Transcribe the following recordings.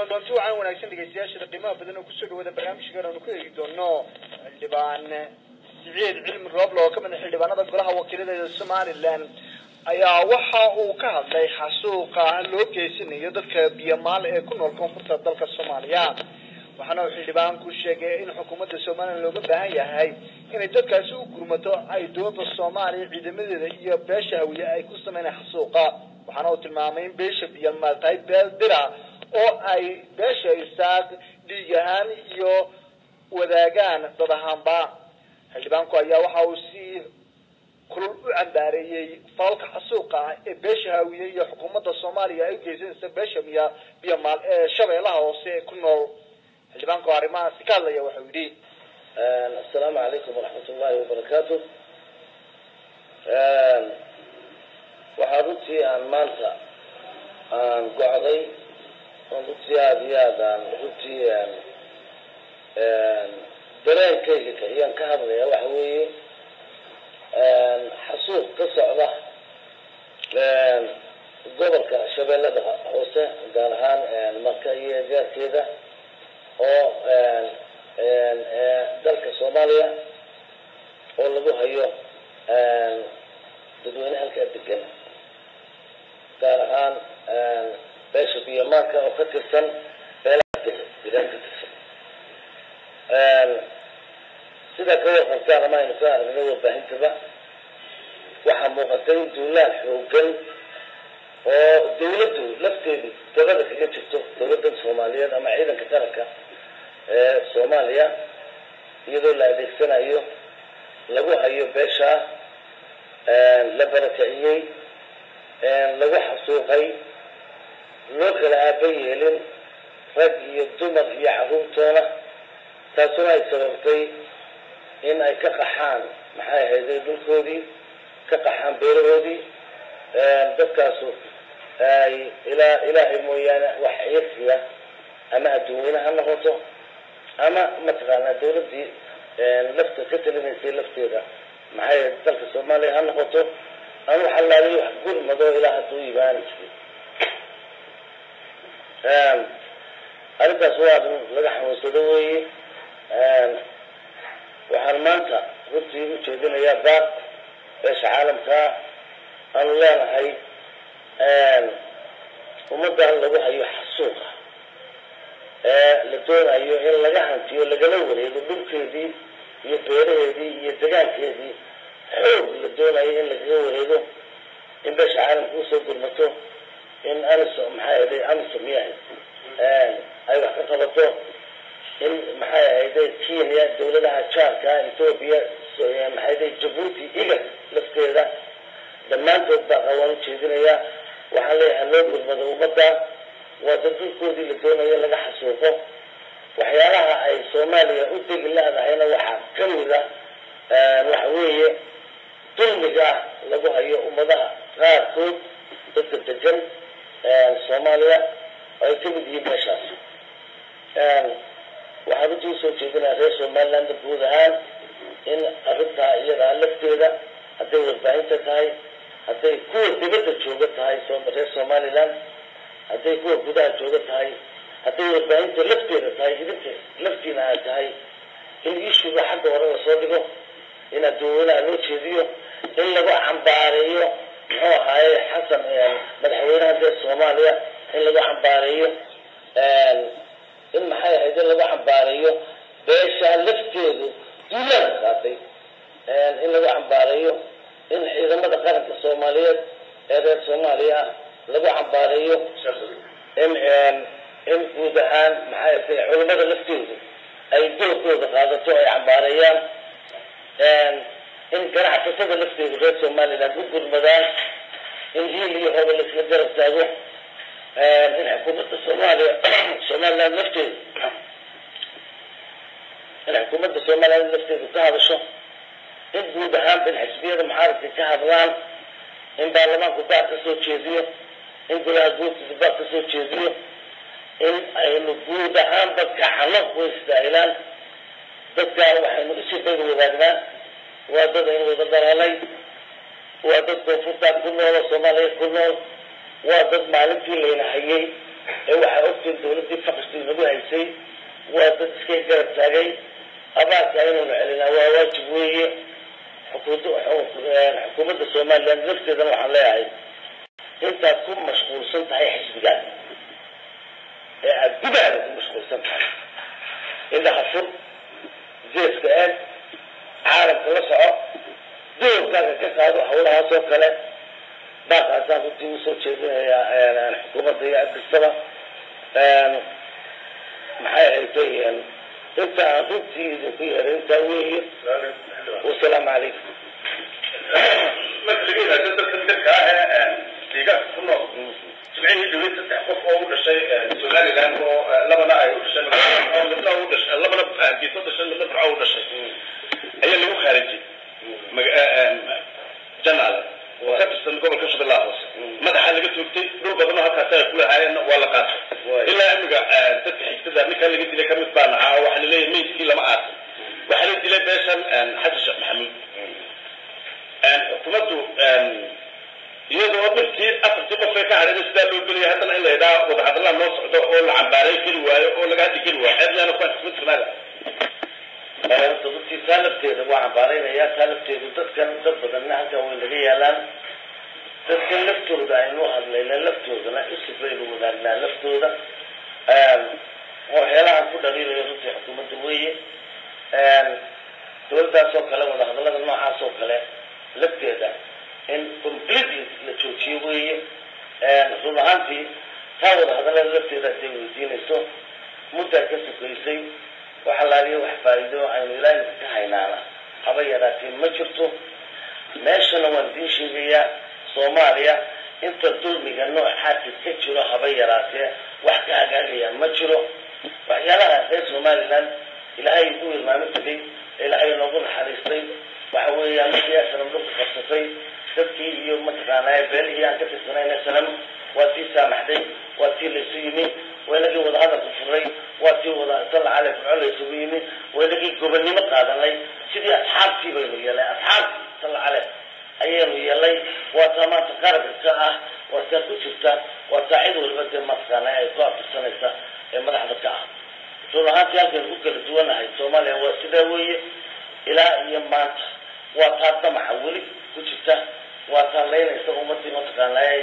kulanti waxaan wanaagsan dhageystayaasha qiimaha badan oo ku soo dhawaada barnaamijka aan ku eegi doono xildhibaan Siciid Cilmi Roble oo ka mid ah xildhibaanada golaha wakiilada ee Soomaaliland ayaa waxa uu ka hadlay xasuuqa loo geysanayo dadka Biyamaal ee ku nool koonfurta dalka Soomaaliya waxaana uu xildhibaanku sheegay in xukuumadda Soomaaliland looga baahan yahay in dadkaasi u gurmato ay dowladda Soomaaliya ciidamadeeda iyo beesha hawiye ay ku sameeyaan xasuuqa waxaana uu tilmaamay in beesha Biyamaal tahay beel dira oo ay beesha isaaq dhiigaan iyo wadaagaan dad ahaanba xildhibaanku ayaa waxa uu si kulul u cambaareeyay falka xasuuqa ee beesha hawiye iyo xukuumadda Soomaaliya ay geysanayso beesha Biyamaal ee shabeelaha hoose ku nool xildhibaanku arrimaha si ka hadlaya waxa uu yidhi السلام عليكم ورحمة الله وبركاته وحرتي عن مالتا عن قعدي ونرتي هذه نرتي درين كيكا يعني كهذا يا وحوي حسوق قصة له قبل كشباب لدها حوسة قالهان المركزية جات كذا أو dalka Soomaaliya oo lagu hayo dadweynaha halka degan gaar ahaan beesha Biyamaal oo ka tirsan beelaha deegaanka tirsan sida kale waxaan ma inuu ka aragno warbaahinta waxa muuqatay duulaan xooggan oo dawladdu lafteedu dabada kaga jirto dawladda Soomaaliyeed ama ciidanka qaranka Soomaaliya iyadoo la adeegsanayo lagu hayo beesha la barakaciyay lagu xasuuqay loo kala aabayelin rag iyo dumar iyo carruurtoona taasoo ay sababtay in ay ka qaxaan maxay ahayd dhulkoodii ka qaxaan beerahoodii dadkaasu ay ilaahay mooyaane wax iyaga ama adduunyada noqoto أما مثلاً دولتي لفت كتلنا في لفتها معي تلك الصومالي هنقطه أنا حلالي وحقول مدو إلى هالطوي بانش أرجع سؤال لقح مستدوي وحرمانتا قلت يمشيدنا يا باب إيش عالم كا أنا لا هاي ومدة الله هاي يحسوها لدون أيوه إن لجحن فيه لجلوه يدبر كذي يبيره دي يدجان كذي حب لدون أيوه إن لجلوه يدو إن بس عالم وصل بالمتو إن أنس محايدة أنس مياه أيوه حقبته إن محايدة كينيا دولة لها شاركة إثيوبيا محايدة جيبوتي إيجا لفتيرة لما أنت بقى وان تشيدنا وحليها لوج بالمدة ودكتور كودي لدونا يلا حسوقه وحيالها أي سوماليا أدق الله هنا واحد كمية وحوية تلمجة لقوها هي أمضاء غير كود ضد الدجل سوماليا أي تبدي بمشاس وحدو توصل جدنا غير سوماليا بودهان إن أردها إيرا لفتيرا هدي وربعين تتاي هدي كود تبدأ تشوفت هاي غير سوماليا هذي كور بدأ جودة هاي هذي بين تلفتين هاي إذا لفتين هاي الإيش بحد وراء صادقه إن الدولة لو تشذيه إلا بقى حنباريه هو هاي حسن يعني مدحوين هذه الصومالية إلا بقى حنباريه إن محي هذي إلا بقى حنباريه بيش لفتين دولة هذي إلا بقى حنباريه إن إذا ما ذكرت الصومالية هذه الصومالية لقوا عباريو إن ودهان معايا في علماء الافتيز أي دول هذا توعي عباريان إن كان حتى الافتيز غير سومالي لا تقول مدان إن هي اللي هو اللي في الدرس تاجه إن حكومة الصومالي لا الافتيز إن حكومة الصومالي الافتيز كهذا شو إن ودهان بالحسبية المحاربة كهذا إن برلمان كبار تسوي شيء إن كل هذول تبغى تسوي شيء إن الوجود هم بكحلق ويستاهلان بكا وحنا إيش بيقولوا وذاكنا وهذا إن وذا علي وهذا كفوتا كله ولا صومالي كله وهذا مالك اللي نحيي وحقت laakiin dawladdii faqistii nagu haysay waa dad iskay garab taagay abaarka inaynu celinaa waa waajib weeye xukuumadda somaliland nafteedana waxaan leeyahay intaad ku mashquulsan tahay xisbigaas ee aada gudahaada ku mashquulsan tahay indhaha fur jeeska eeg caalamka la soco doorkaaga ka qaado hawlahaas oo kale baaqaasaan runtii usoo jeedinayaa xukuumadda iyo adkastaba maxay haytay inta aan runtii idinku yeeray intaa weeye wasalaamu calaykum marka laga yidhaahdo dadkan dadka deegaanka ku nool jimcihii dawlad saddex qof oo u dhashay somaliland oo labana ay u dhashay midna u dhashay labana geeso dhashay midna burco u dhashay ayaa lagu khaarijiyey janaale oo ka tirsan gobolka shabeellaha hoose madaxa laga toogtay dhul badanoo halkaas ay ku lahaayeenna waa la qaatay ilaa imiga dadka xigtada ninkan laga dilay kamid baa nahaa oo waxaa laleeyahay meydkii lama aasan waxaa la dilay beeshan xasan sheekh maxamuud xukuumaddu iyadoo dhirtii afartii qofay ka hadhayna sidaa loo gelaya haddana in la yidhaha wadahadallaa noo socdo oo la cambaaray keli waayo oo laga hadli keli waayo ceebyaana kuwaan xukuumadda somaliland dadkii taa lafteeda waa cambaaraynayaa taa lafteedu dadkan dad badanna halkan way laga yaalaan dadkan laftooda aynu hadlayna laftoodana isif baynu wadaagnaa laftooda waxyaalahaan ku dhaliilayo runtii xukuumadda weeye dawladdaas oo kale wadahadallada noocaas oo kale lafteeda in completely la joojiyo weeye run ahaantii taa wadahadallada lafteeda haday weydiinayso muddaa ka sokaysay waxa laaliyo wax faa'iido aynu ilaahay ka haynaana haba yaraatee ma jirto meeshana waan idiin sheegayaa soomaaliya inta dulmiga noocaasi ka jiro haba yaraatee wax ka hagaagaya ma jiro waxyaalaha reer somaliland ilaahay ku ilmaamo tegay ilaahay noogu naxariistay waxa weeyaan markii sanam dhulka qabsatay dadkii iyo mataqaanaa beelihii aan ka tirsanayna sanam waa tii saamaxday waa tii laysu yimi waynagii wadahadalka furay waa tii wada salla cale firco laysugu yimi waynagii gobonnimo qaadanay sidii asxaabtii baynu yeelay asxaabtii salla cale ayaynu yeelay waa taa maanta qaranka ka ah waa taa ku jirta waa taa cid walba dee mataqaanaa ay ku abtirsanaysa ee madaxda ka ah run ahaantii halkaynu ku kala duwanahay soomaaliya waa sidaa weeye ilaa iyo maanta waa taa damaca weli ku jirta waa taa laynaysa ummadii mataqaanaa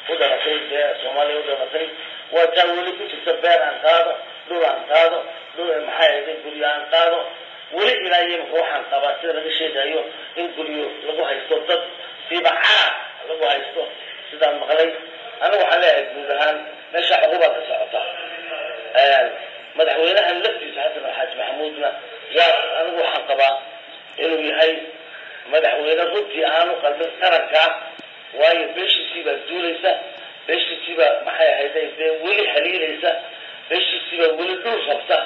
u dhalatay dee soomaaliya u dhalatay waa taa weli ku jirta beer aan qaado dhul aan qaado dhul maxay ahayd guryo aan qaado weli ilaa iyo waxaan qabaa sida laga sheegayo in guryo lagu haysto dad siiba caar lagu haysto sidaan maqlay anigu waxaan leeyahay guud ahaan meesha cuqubaa ka socota madaxweynahan laftiisa xasan alxaaji maxamuudna waa anigu waxaan qabaa inuu yahay madaxweyne runtii aanu qalbin qarankaa waayo beeshiisiibaa duulaysa beeshiisiibaa maxay ahayd dee weli haliilaysa beeshiisiibaa weli dhul rabta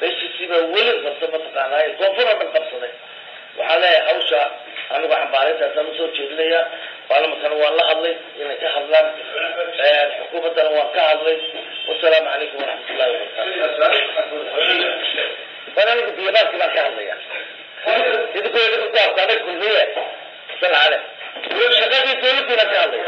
beeshiisiibaa weli rabta mataqaanaa koonfur oo dhan qabsaday waxaan leeyahay hawsha anigu xambaarintaasaan usoo jeedinaya baarlamankana waan la hadlay inay ka hadlaan xukuumaddana waan ka hadlay wasalaamu calaykum waraxmatullahi wabarakatu anigu biyadaadkii baan ka hadlaya idinku kulmiye sal cale shaqadii dawladdiina ka hadlaya